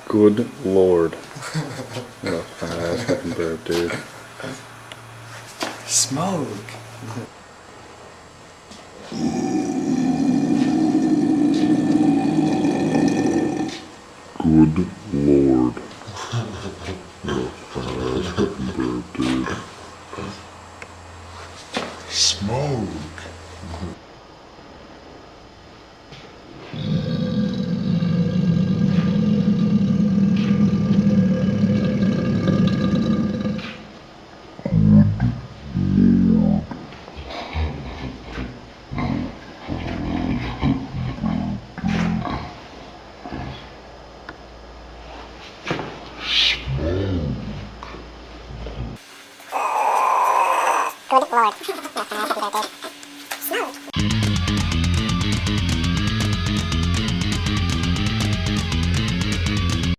Good lord. What a fat ass fucking burp, dude. Smoke. Good lord. What a fat ass fucking burp, dude. Smoke. Good lord. Smoke.